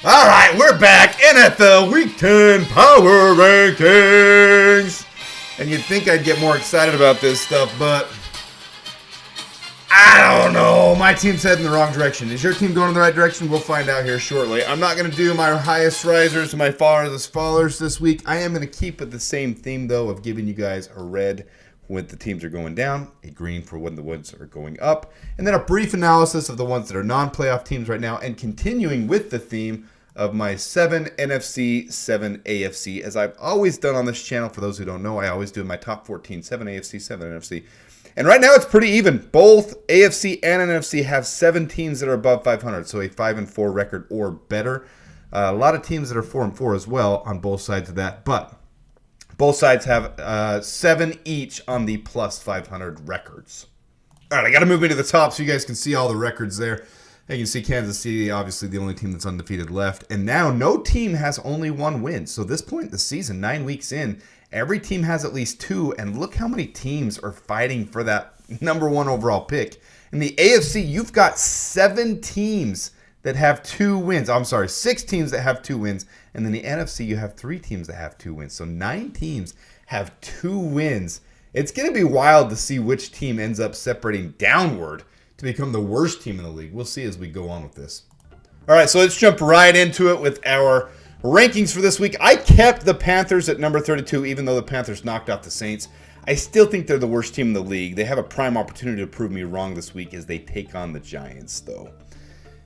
All right, we're back. NFL Week 10 Power Rankings. And you'd think I'd get more excited about this stuff, but I don't know. My team's heading in the wrong direction. Is your team going in the right direction? We'll find out here shortly. I'm not going to do my highest risers and my farthest fallers this week. I am going to keep with the same theme, though, of giving you guys a red when the teams are going down, a green for when the ones are going up, and then a brief analysis of the ones that are non-playoff teams right now, and continuing with the theme of my 7 NFC, 7 AFC. As I've always done on this channel, for those who don't know, I always do my top 14, 7 AFC, 7 NFC. And right now it's pretty even. Both AFC and NFC have 7 teams that are above 500, so a 5-4 record or better. A lot of teams that are 4-4 as well on both sides of that, but both sides have 7 each on the plus 500 records. All right, I got to move into the top so you guys can see all the records there. You can see Kansas City, obviously the only team that's undefeated left. And now no team has only 1 win. So this point in the season, 9 weeks in, every team has at least 2. And look how many teams are fighting for that number 1 overall pick. In the AFC, you've got 7 teams that have 2 wins. I'm sorry, 6 teams that have 2 wins. And then the NFC, you have 3 teams that have 2 wins. So 9 teams have 2 wins. It's going to be wild to see which team ends up separating downward to become the worst team in the league. We'll see as we go on with this. All right, so let's jump right into it with our rankings for this week. I kept the Panthers at number 32, even though the Panthers knocked out the Saints. I still think they're the worst team in the league. They have a prime opportunity to prove me wrong this week as they take on the Giants, though.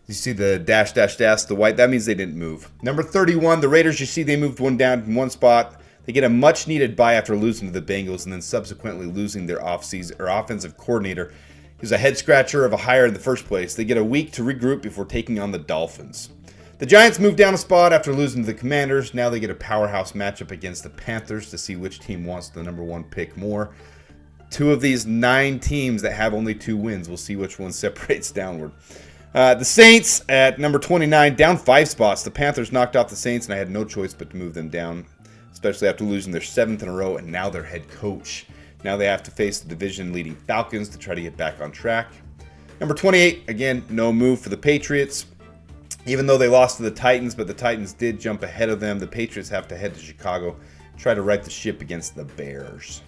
You see the dash, the white, that means they didn't move. Number 31, the Raiders, you see they moved one down in one spot. They get a much-needed bye after losing to the Bengals and then subsequently losing their offensive coordinator. He was a head-scratcher of a hire in the first place. They get a week to regroup before taking on the Dolphins. The Giants moved down a spot after losing to the Commanders. Now they get a powerhouse matchup against the Panthers to see which team wants the number 1 pick more. 2 of these 9 teams that have only 2 wins. We'll see which one separates downward. The Saints at number 29, down 5 spots. The Panthers knocked off the Saints, and I had no choice but to move them down, especially after losing their 7th in a row, and now their head coach. Now they have to face the division-leading Falcons to try to get back on track. Number 28, again, no move for the Patriots. Even though they lost to the Titans, but the Titans did jump ahead of them, the Patriots have to head to Chicago, try to right the ship against the Bears.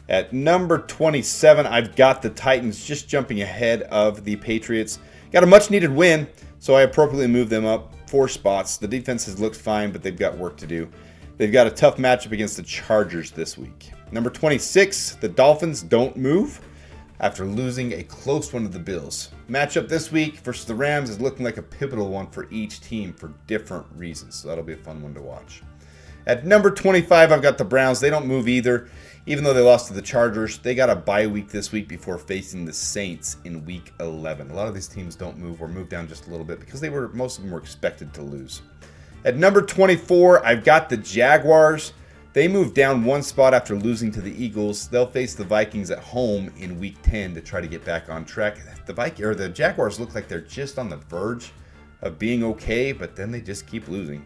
At number 27, I've got the Titans just jumping ahead of the Patriots. Got a much-needed win, so I appropriately moved them up 4 spots. The defense has looked fine, but they've got work to do. They've got a tough matchup against the Chargers this week. Number 26, the Dolphins don't move after losing a close one to the Bills. Matchup this week versus the Rams is looking like a pivotal one for each team for different reasons, so that'll be a fun one to watch. At number 25, I've got the Browns. They don't move either. Even though they lost to the Chargers, they got a bye week this week before facing the Saints in week 11. A lot of these teams don't move or move down just a little bit because most of them were expected to lose. At number 24, I've got the Jaguars. They moved down 1 spot after losing to the Eagles. They'll face the Vikings at home in week 10 to try to get back on track. The Jaguars look like they're just on the verge of being okay, but then they just keep losing.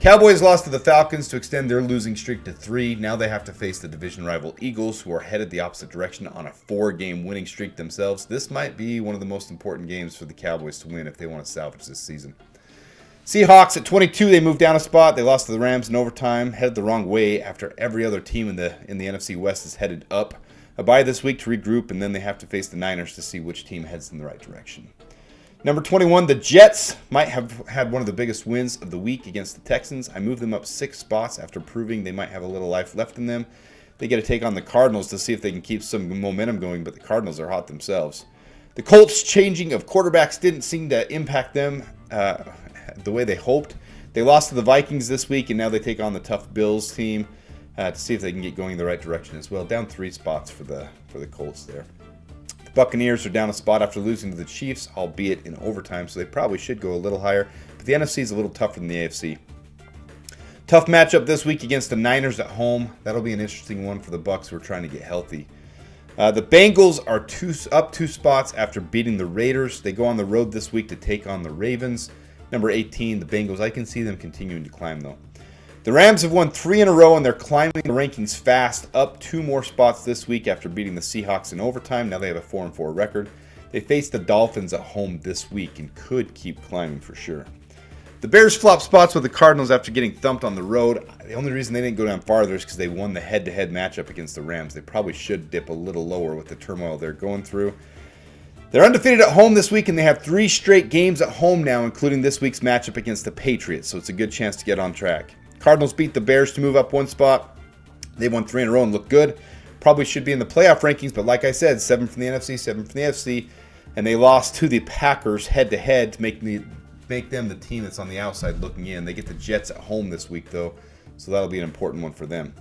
Cowboys lost to the Falcons to extend their losing streak to 3. Now they have to face the division rival Eagles, who are headed the opposite direction on a 4-game winning streak themselves. This might be one of the most important games for the Cowboys to win if they want to salvage this season. Seahawks at 22, they moved down a spot. They lost to the Rams in overtime, headed the wrong way after every other team in the NFC West is headed up. A bye this week to regroup, and then they have to face the Niners to see which team heads in the right direction. Number 21, the Jets might have had one of the biggest wins of the week against the Texans. I moved them up 6 spots after proving they might have a little life left in them. They get to take on the Cardinals to see if they can keep some momentum going, but the Cardinals are hot themselves. The Colts changing of quarterbacks didn't seem to impact them the way they hoped. They lost to the Vikings this week, and now they take on the tough Bills team to see if they can get going in the right direction as well. Down 3 spots for the Colts there. The Buccaneers are down a spot after losing to the Chiefs, albeit in overtime, so they probably should go a little higher. But the NFC is a little tougher than the AFC. Tough matchup this week against the Niners at home. That'll be an interesting one for the Bucs who are trying to get healthy. The Bengals are up 2 spots after beating the Raiders. They go on the road this week to take on the Ravens. Number 18, the Bengals. I can see them continuing to climb, though. The Rams have won 3 in a row, and they're climbing the rankings fast, up 2 more spots this week after beating the Seahawks in overtime. Now they have a 4-4 record. They face the Dolphins at home this week and could keep climbing for sure. The Bears flopped spots with the Cardinals after getting thumped on the road. The only reason they didn't go down farther is because they won the head-to-head matchup against the Rams. They probably should dip a little lower with the turmoil they're going through. They're undefeated at home this week, and they have 3 straight games at home now, including this week's matchup against the Patriots, so it's a good chance to get on track. Cardinals beat the Bears to move up 1 spot. They won 3 in a row and look good. Probably should be in the playoff rankings, but like I said, 7 from the NFC, 7 from the AFC, and they lost to the Packers head-to-head to make them the team that's on the outside looking in. They get the Jets at home this week, though, so that'll be an important one for them.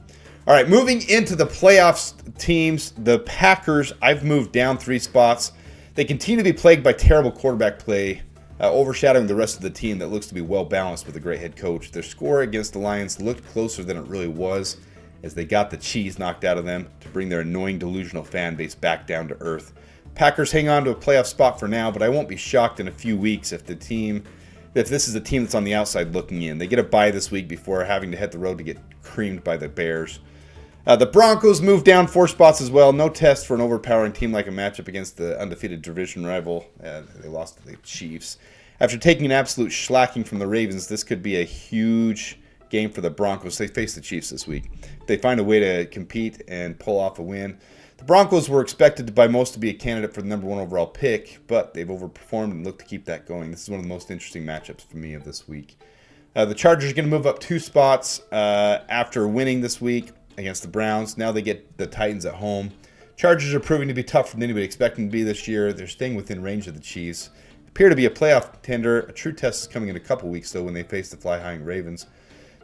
All right, moving into the playoffs teams, the Packers, I've moved down 3 spots. They continue to be plagued by terrible quarterback play, overshadowing the rest of the team that looks to be well-balanced with a great head coach. Their score against the Lions looked closer than it really was, as they got the cheese knocked out of them to bring their annoying delusional fan base back down to earth. Packers hang on to a playoff spot for now, but I won't be shocked in a few weeks if this is a team that's on the outside looking in. They get a bye this week before having to hit the road to get creamed by the Bears. The Broncos moved down 4 spots as well. No test for an overpowering team like a matchup against the undefeated division rival. They lost to the Chiefs. After taking an absolute shellacking from the Ravens, this could be a huge game for the Broncos. They face the Chiefs this week. They find a way to compete and pull off a win. The Broncos were expected by most to be a candidate for the number 1 overall pick, but they've overperformed and look to keep that going. This is one of the most interesting matchups for me of this week. The Chargers are going to move up 2 spots after winning this week against the Browns. Now they get the Titans at home. Chargers are proving to be tougher than anybody expected them to be this year. They're staying within range of the Chiefs. Appear to be a playoff contender. A true test is coming in a couple weeks, though, when they face the fly-high Ravens,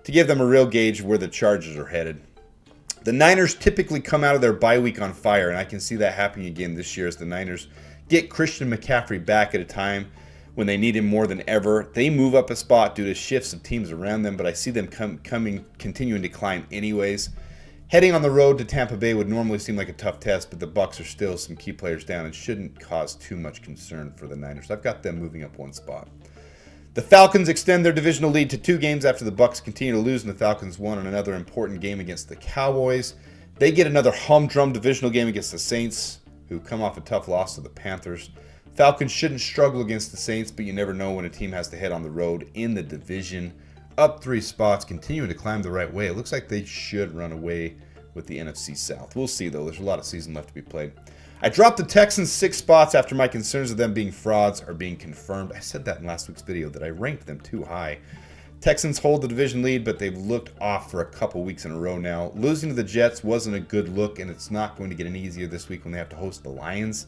to give them a real gauge of where the Chargers are headed. The Niners typically come out of their bye week on fire, and I can see that happening again this year as the Niners get Christian McCaffrey back at a time when they need him more than ever. They move up a spot due to shifts of teams around them, but I see them continuing to climb anyways. Heading on the road to Tampa Bay would normally seem like a tough test, but the Bucs are still some key players down and shouldn't cause too much concern for the Niners. I've got them moving up 1 spot. The Falcons extend their divisional lead to 2 games after the Bucs continue to lose, and the Falcons won on another important game against the Cowboys. They get another humdrum divisional game against the Saints, who come off a tough loss to the Panthers. Falcons shouldn't struggle against the Saints, but you never know when a team has to head on the road in the division. Up 3 spots, continuing to climb the right way. It looks like they should run away with the NFC South. We'll see, though. There's a lot of season left to be played. I dropped the Texans 6 spots after my concerns of them being frauds are being confirmed. I said that in last week's video, that I ranked them too high. Texans hold the division lead, but they've looked off for a couple weeks in a row now. Losing to the Jets wasn't a good look, and it's not going to get any easier this week when they have to host the Lions.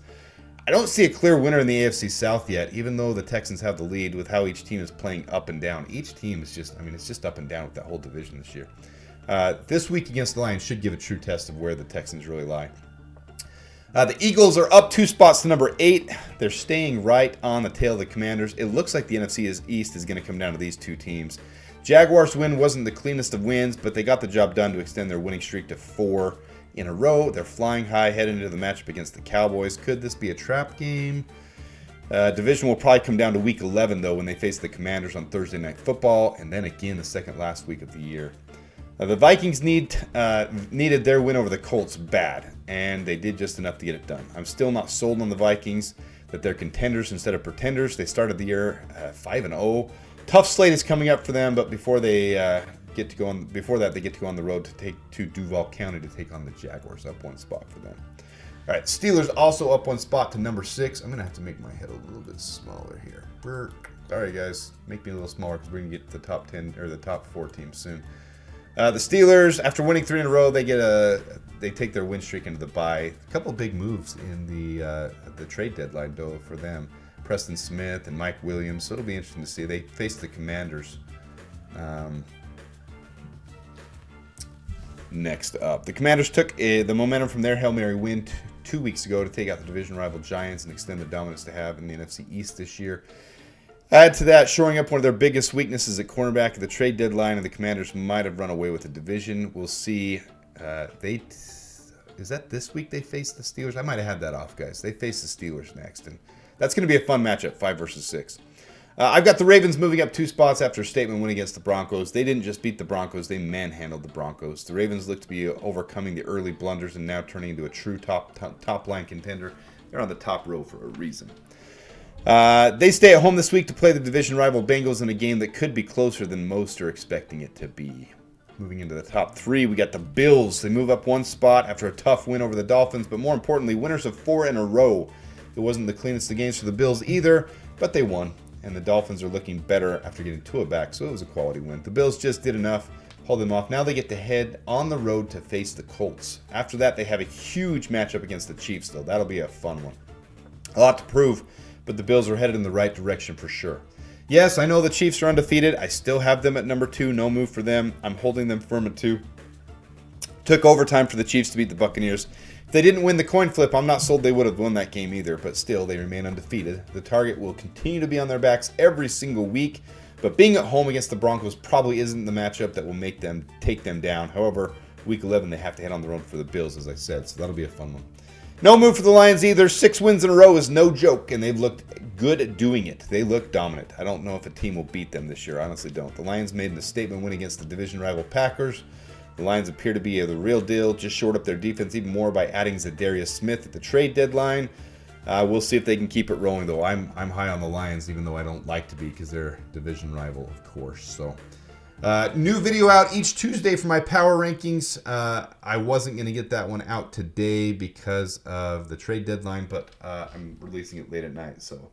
I don't see a clear winner in the AFC South yet, even though the Texans have the lead with how each team is playing up and down. Each team is it's just up and down with that whole division this year. This week against the Lions should give a true test of where the Texans really lie. The Eagles are up 2 spots to number 8. They're staying right on the tail of the Commanders. It looks like the NFC East is going to come down to these 2 teams. Jaguars' win wasn't the cleanest of wins, but they got the job done to extend their winning streak to 4 in a row. They're flying high heading into the matchup against the Cowboys. Could this be a trap game? Division will probably come down to week 11, though, when they face the Commanders on Thursday Night Football, and then again the second last week of the year. The Vikings needed their win over the Colts bad, and they did just enough to get it done. I'm still not sold on the Vikings, that they're contenders instead of pretenders. They started the year 5-0. Tough slate is coming up for them, but before they they get to go on the road to Duval County to take on the Jaguars. Up 1 spot for them. All right, Steelers also up 1 spot to number 6. I'm gonna have to make my head a little bit smaller here. Sorry guys, make me a little smaller because we're gonna get to the top 10 or the top 4 teams soon. The Steelers, after winning 3 in a row, they take their win streak into the bye. A couple of big moves in the trade deadline, though, for them. Preston Smith and Mike Williams, so it'll be interesting to see. They face the Commanders next up. The Commanders took the momentum from their Hail Mary win 2 weeks ago to take out the division rival Giants and extend the dominance they have in the NFC East this year. Add to that, shoring up one of their biggest weaknesses at cornerback at the trade deadline, and the Commanders might have run away with the division. We'll see. Is that this week they face the Steelers? I might have had that off, guys. They face the Steelers next, and that's going to be a fun matchup, 5 versus 6. I've got the Ravens moving up 2 spots after a statement win against the Broncos. They didn't just beat the Broncos, they manhandled the Broncos. The Ravens look to be overcoming the early blunders and now turning into a true top-line contender. They're on the top row for a reason. They stay at home this week to play the division rival Bengals in a game that could be closer than most are expecting it to be. Moving into the top 3, we got the Bills. They move up one spot after a tough win over the Dolphins, but more importantly, winners of 4 in a row. It wasn't the cleanest of games for the Bills either, but they won, and the Dolphins are looking better after getting Tua back, so it was a quality win. The Bills just did enough, hold them off. Now they get to head on the road to face the Colts. After that, they have a huge matchup against the Chiefs, though. That'll be a fun one. A lot to prove, but the Bills are headed in the right direction for sure. Yes, I know the Chiefs are undefeated. I still have them at number 2. No move for them. I'm holding them firm at 2. Took overtime for the Chiefs to beat the Buccaneers. If they didn't win the coin flip, I'm not sold they would have won that game either, but still, they remain undefeated. The target will continue to be on their backs every single week, but being at home against the Broncos probably isn't the matchup that will make them take them down. However, week 11, they have to head on the road for the Bills, as I said, so that'll be a fun one. No move for the Lions either. 6 wins in a row is no joke, and they've looked good at doing it. They look dominant. I don't know if a team will beat them this year. I honestly don't. The Lions made a statement win against the division rival Packers. The Lions appear to be the real deal. Just shored up their defense even more by adding Zadarius Smith at the trade deadline. We'll see if they can keep it rolling, though. I'm high on the Lions, even though I don't like to be because they're division rival, of course. So, new video out each Tuesday for my power rankings. I wasn't going to get that one out today because of the trade deadline, but I'm releasing it late at night, so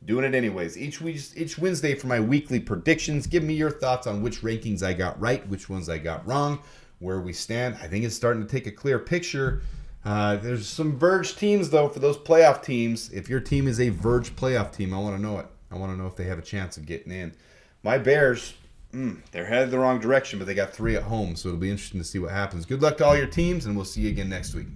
doing it anyways. Each Wednesday for my weekly predictions. Give me your thoughts on which rankings I got right, which ones I got wrong, where we stand. I think it's starting to take a clear picture. There's some Verge teams, though, for those playoff teams. If your team is a Verge playoff team, I want to know it. I want to know if they have a chance of getting in. My Bears, they're headed the wrong direction, but they got 3 at home, so it'll be interesting to see what happens. Good luck to all your teams, and we'll see you again next week.